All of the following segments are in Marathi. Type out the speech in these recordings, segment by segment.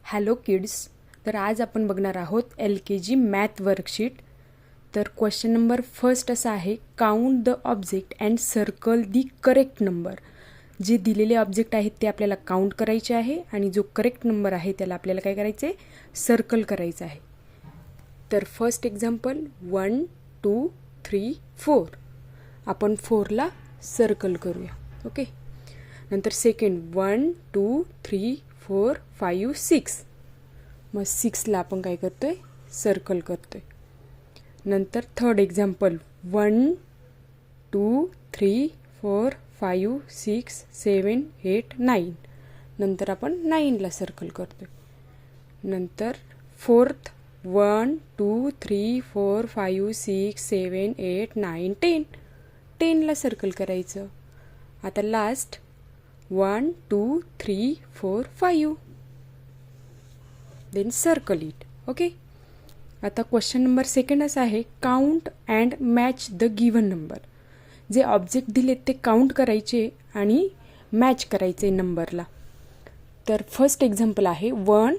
Hello kids. तर आज आपण बघणार आहोत LKG मॅथ वर्कशीट. तर क्वेश्चन नंबर फर्स्ट असा आहे, count the object and circle the correct number. जे दिलेले ऑब्जेक्ट आहेत ते आपल्याला काउंट करायचे आहे आणि जो करेक्ट नंबर आहे त्याला आपल्याला काय करायचे, सर्कल करायचं आहे. तर फर्स्ट एक्झाम्पल 1 2 3 4. आपण 4ला सर्कल करूया. ओके. नंतर सेकंड 1 2 3 4 5 6. मग 6ला आपण काय करतोय, सर्कल करतोय. नंतर थर्ड एक्झाम्पल 1 2 3 4 5 6 7 8 9. नंतर आपण 9ला सर्कल करतोय. नंतर फोर्थ 1 2 3 4 5 6 7 8 9 10. 10ला सर्कल करायचं. आता last 1 2 3 4 5. Then circle it. Okay. आता क्वेश्चन नंबर सेकंड असा आहे, count and match the given number. जे ऑब्जेक्ट दिलेत ते काउंट करायचे आणि मॅच करायचे नंबरला. तर फर्स्ट एक्झाम्पल आहे 1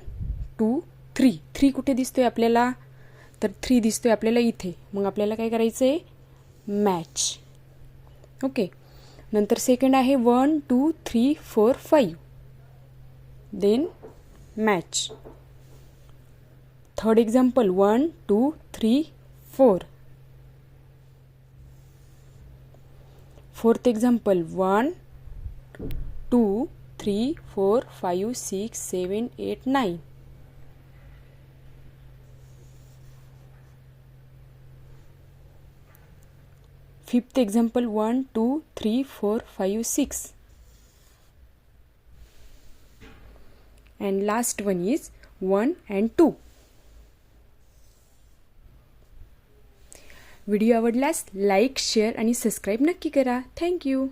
2 3. 3 कुठे दिसतोय आपल्याला, तर 3 दिसतोय आपल्याला इथे. मग आपल्याला काय करायचं आहे, मॅच. ओके. नंतर सेकंड आहे 1 2 3 4 5. Then match. Third example 1 2 3 4. Fourth example 1 2 3 4 5 6 7 8 9. Fifth example 1 2 3 4 5 6. and last one is 1 and 2. Video आवडल्यास लाईक, शेअर आणि सबस्क्राईब नक्की करा. थँक्यू.